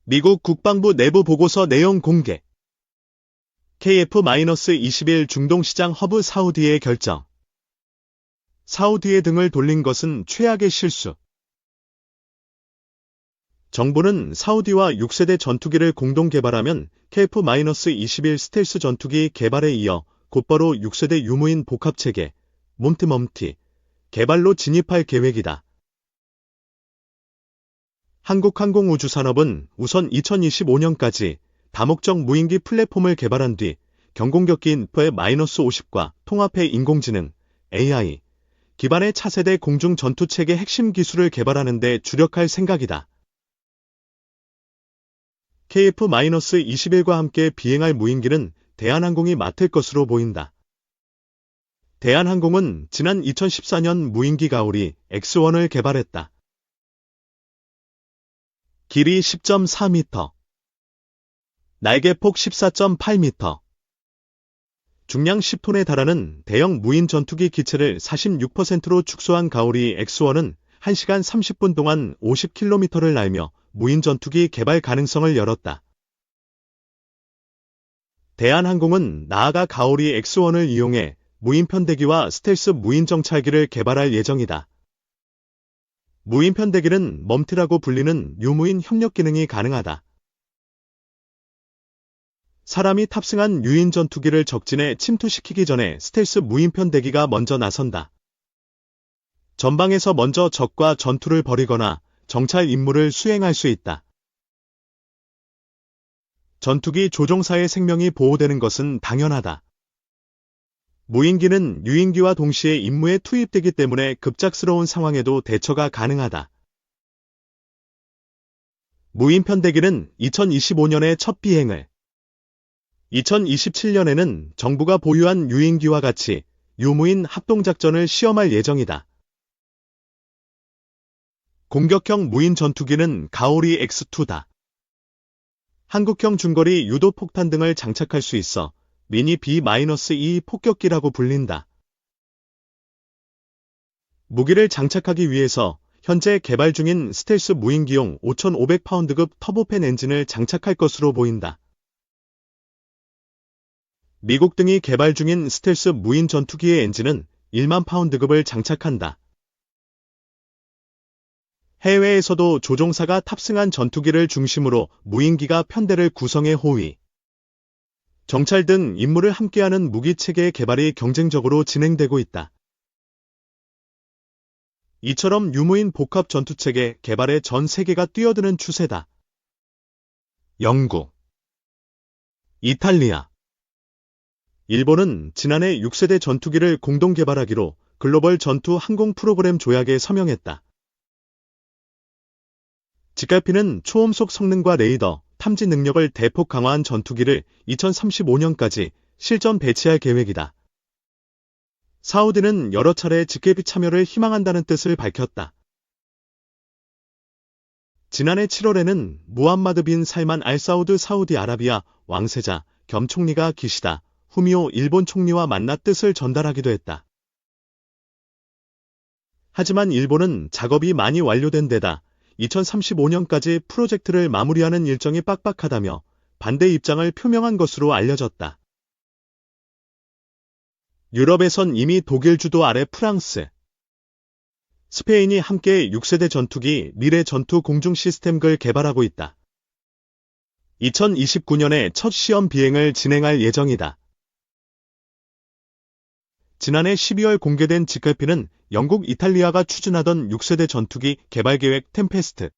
미국 국방부 내부 보고서 내용 공개. KF-21 중동시장 허브 사우디의 결정. 사우디의 등을 돌린 것은 최악의 실수. 정부는 사우디와 6세대 전투기를 공동 개발하면 KF-21 스텔스 전투기 개발에 이어 곧바로 6세대 유무인 복합체계, 몬트멈티, 개발로 진입할 계획이다. 한국항공우주산업은 우선 2025년까지 다목적 무인기 플랫폼을 개발한 뒤 경공격기 F-50과 통합해 인공지능, AI, 기반의 차세대 공중 전투체계 핵심 기술을 개발하는 데 주력할 생각이다. KF-21과 함께 비행할 무인기는 대한항공이 맡을 것으로 보인다. 대한항공은 지난 2014년 무인기 가오리 X1을 개발했다. 길이 10.4m, 날개폭 14.8m, 중량 10톤에 달하는 대형 무인 전투기 기체를 46%로 축소한 가오리 X1은 1시간 30분 동안 50km를 날며 무인 전투기 개발 가능성을 열었다. 대한항공은 나아가 가오리 X1을 이용해 무인 편대기와 스텔스 무인 정찰기를 개발할 예정이다. 무인 편대기는 멈티라고 불리는 유무인 협력 기능이 가능하다. 사람이 탑승한 유인 전투기를 적진에 침투시키기 전에 스텔스 무인 편대기가 먼저 나선다. 전방에서 먼저 적과 전투를 벌이거나 정찰 임무를 수행할 수 있다. 전투기 조종사의 생명이 보호되는 것은 당연하다. 무인기는 유인기와 동시에 임무에 투입되기 때문에 급작스러운 상황에도 대처가 가능하다. 무인 편대기는 2025년에 첫 비행을, 2027년에는 정부가 보유한 유인기와 같이 유무인 합동작전을 시험할 예정이다. 공격형 무인 전투기는 가오리 X2다. 한국형 중거리 유도폭탄 등을 장착할 수 있어 미니 B-2 폭격기라고 불린다. 무기를 장착하기 위해서 현재 개발 중인 스텔스 무인기용 5,500파운드급 터보팬 엔진을 장착할 것으로 보인다. 미국 등이 개발 중인 스텔스 무인 전투기의 엔진은 1만 파운드급을 장착한다. 해외에서도 조종사가 탑승한 전투기를 중심으로 무인기가 편대를 구성해 호위, 정찰 등 임무를 함께하는 무기체계의 개발이 경쟁적으로 진행되고 있다. 이처럼 유무인 복합 전투체계 개발에 전 세계가 뛰어드는 추세다. 영국, 이탈리아, 일본은 지난해 6세대 전투기를 공동 개발하기로 글로벌 전투 항공 프로그램 조약에 서명했다. 직갈피는 초음속 성능과 레이더, 탐지 능력을 대폭 강화한 전투기를 2035년까지 실전 배치할 계획이다. 사우디는 여러 차례 직계비 참여를 희망한다는 뜻을 밝혔다. 지난해 7월에는 무함마드 빈 살만 알 사우드 사우디아라비아 왕세자 겸 총리가 기시다 후미오 일본 총리와 만나 뜻을 전달하기도 했다. 하지만 일본은 작업이 많이 완료된 데다 2035년까지 프로젝트를 마무리하는 일정이 빡빡하다며 반대 입장을 표명한 것으로 알려졌다. 유럽에선 이미 독일 주도 아래 프랑스, 스페인이 함께 6세대 전투기 미래 전투 공중 시스템을 개발하고 있다. 2029년에 첫 시험 비행을 진행할 예정이다. 지난해 12월 공개된 직갈피는 영국, 이탈리아가 추진하던 6세대 전투기 개발 계획 템페스트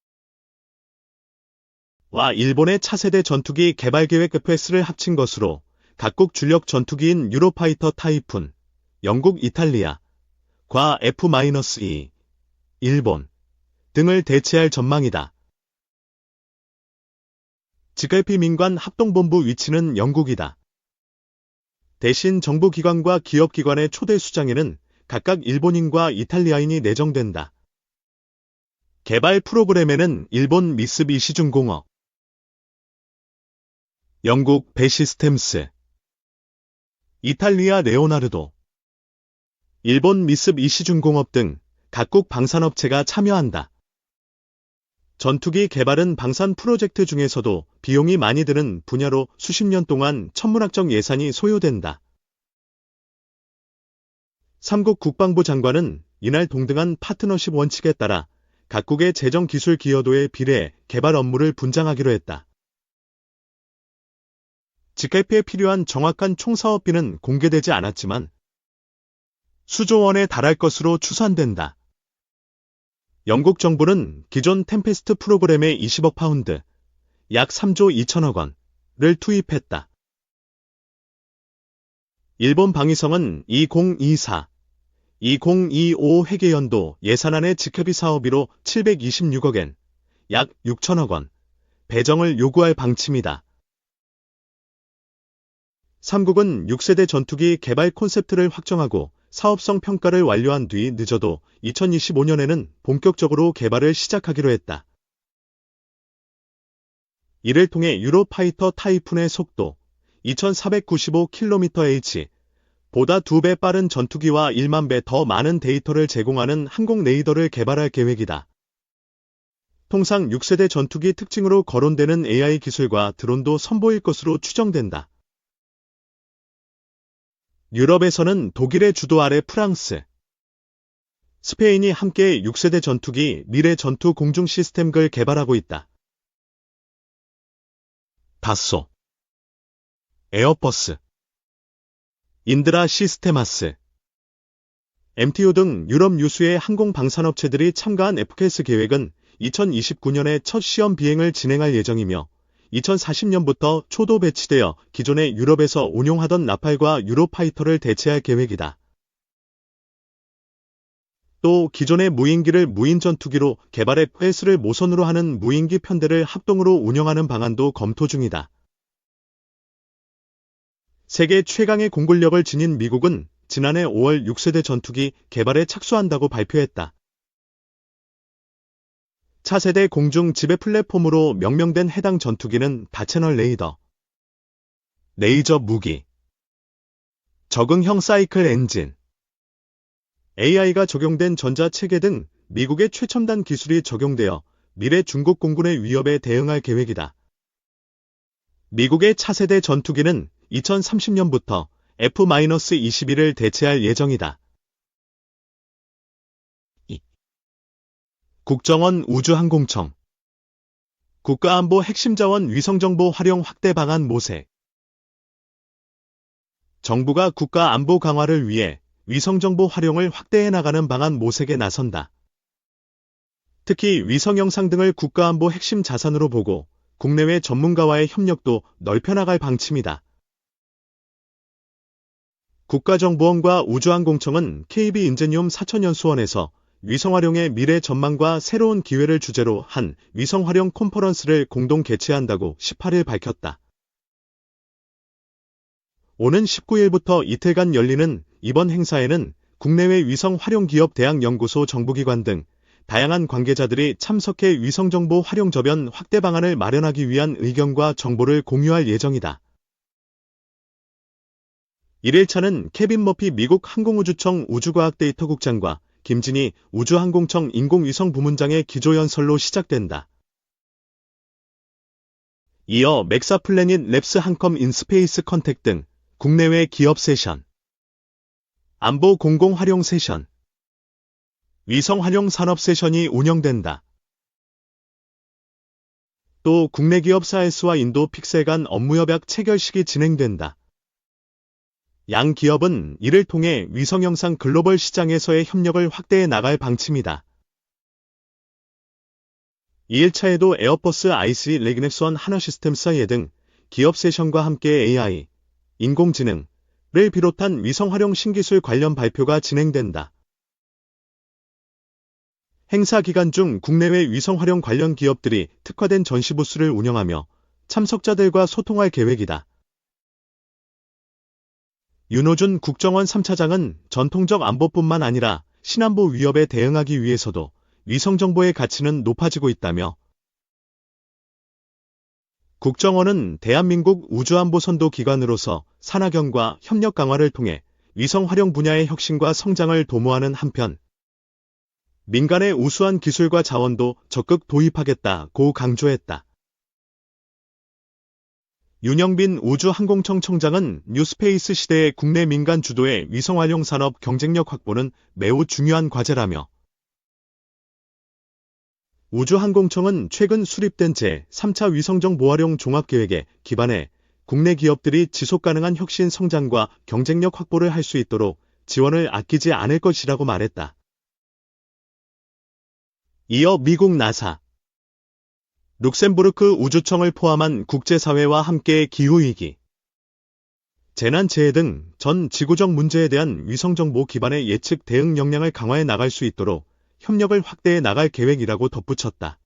와 일본의 차세대 전투기 개발 계획 FS를 합친 것으로 각국 주력 전투기인 유로파이터 타이푼, 영국, 이탈리아, 과 F-2, 일본 등을 대체할 전망이다. 직갈피 민관 합동본부 위치는 영국이다. 대신 정부기관과 기업기관의 초대 수장에는 각각 일본인과 이탈리아인이 내정된다. 개발 프로그램에는 일본 미쓰비시중공업, 영국 베시스템스, 이탈리아 레오나르도, 일본 미쓰비시중공업 등 각국 방산업체가 참여한다. 전투기 개발은 방산 프로젝트 중에서도 비용이 많이 드는 분야로 수십 년 동안 천문학적 예산이 소요된다. 삼국 국방부 장관은 이날 동등한 파트너십 원칙에 따라 각국의 재정 기술 기여도에 비례해 개발 업무를 분장하기로 했다. 직계피에 필요한 정확한 총사업비는 공개되지 않았지만 수조 원에 달할 것으로 추산된다. 영국 정부는 기존 템페스트 프로그램에 20억 파운드, 약 3조 2천억 원을 투입했다. 일본 방위성은 2024-2025 회계연도 예산안의 직회비 사업비로 726억엔, 약 6천억 원, 배정을 요구할 방침이다. 삼국은 6세대 전투기 개발 콘셉트를 확정하고 사업성 평가를 완료한 뒤 늦어도 2025년에는 본격적으로 개발을 시작하기로 했다. 이를 통해 유로파이터 타이푼의 속도 2495km/h 보다 2배 빠른 전투기와 1만 배 더 많은 데이터를 제공하는 항공 레이더를 개발할 계획이다. 통상 6세대 전투기 특징으로 거론되는 AI 기술과 드론도 선보일 것으로 추정된다. 유럽에서는 독일의 주도 아래 프랑스, 스페인이 함께 6세대 전투기 미래 전투 공중 시스템을 개발하고 있다. 다소, 에어버스, 인드라 시스테마스, MTU 등 유럽 유수의 항공 방산업체들이 참가한 FCAS 계획은 2029년에 첫 시험 비행을 진행할 예정이며 2040년부터 초도 배치되어 기존의 유럽에서 운용하던 라팔과 유로파이터를 대체할 계획이다. 또 기존의 무인기를 무인 전투기로 개발해 FCAS를 모선으로 하는 무인기 편대를 합동으로 운영하는 방안도 검토 중이다. 세계 최강의 공군력을 지닌 미국은 지난해 5월 6세대 전투기 개발에 착수한다고 발표했다. 차세대 공중 지배 플랫폼으로 명명된 해당 전투기는 다채널 레이더, 레이저 무기, 적응형 사이클 엔진, AI가 적용된 전자체계 등 미국의 최첨단 기술이 적용되어 미래 중국 공군의 위협에 대응할 계획이다. 미국의 차세대 전투기는 2030년부터 F-21을 대체할 예정이다. 국정원 우주항공청 국가안보 핵심자원 위성정보 활용 확대 방안 모색. 정부가 국가안보 강화를 위해 위성정보 활용을 확대해 나가는 방안 모색에 나선다. 특히 위성 영상 등을 국가안보 핵심 자산으로 보고 국내외 전문가와의 협력도 넓혀나갈 방침이다. 국가정보원과 우주항공청은 KB 인제니움 사천연수원에서 위성활용의 미래 전망과 새로운 기회를 주제로 한 위성활용 컨퍼런스를 공동 개최한다고 18일 밝혔다. 오는 19일부터 이틀간 열리는 이번 행사에는 국내외 위성활용기업 대학연구소 정부기관 등 다양한 관계자들이 참석해 위성정보 활용 저변 확대 방안을 마련하기 위한 의견과 정보를 공유할 예정이다. 1일차는 케빈 머피 미국 항공우주청 우주과학데이터국장과 김진희 우주항공청 인공위성 부문장의 기조연설로 시작된다. 이어 맥사플래닛 랩스 한컴 인스페이스 컨택 등 국내외 기업 세션, 안보 공공활용 세션, 위성활용 산업 세션이 운영된다. 또 국내 기업 사이스와 인도 픽셀 간 업무협약 체결식이 진행된다. 양 기업은 이를 통해 위성영상 글로벌 시장에서의 협력을 확대해 나갈 방침이다. 2일차에도 에어버스 IC 레그넥스원 하나시스템사이에 등 기업 세션과 함께 AI, 인공지능을 비롯한 위성활용 신기술 관련 발표가 진행된다. 행사 기간 중 국내외 위성활용 관련 기업들이 특화된 전시부스를 운영하며 참석자들과 소통할 계획이다. 윤호준 국정원 3차장은 전통적 안보뿐만 아니라 신안보 위협에 대응하기 위해서도 위성정보의 가치는 높아지고 있다며 국정원은 대한민국 우주안보 선도 기관으로서 산하경과 협력 강화를 통해 위성 활용 분야의 혁신과 성장을 도모하는 한편 민간의 우수한 기술과 자원도 적극 도입하겠다고 강조했다. 윤영빈 우주항공청 청장은 뉴스페이스 시대의 국내 민간 주도의 위성활용 산업 경쟁력 확보는 매우 중요한 과제라며 우주항공청은 최근 수립된 제3차 위성정보활용 종합계획에 기반해 국내 기업들이 지속가능한 혁신 성장과 경쟁력 확보를 할 수 있도록 지원을 아끼지 않을 것이라고 말했다. 이어 미국 나사, 룩셈부르크 우주청을 포함한 국제사회와 함께 기후위기, 재난재해 등 전 지구적 문제에 대한 위성정보 기반의 예측 대응 역량을 강화해 나갈 수 있도록 협력을 확대해 나갈 계획이라고 덧붙였다.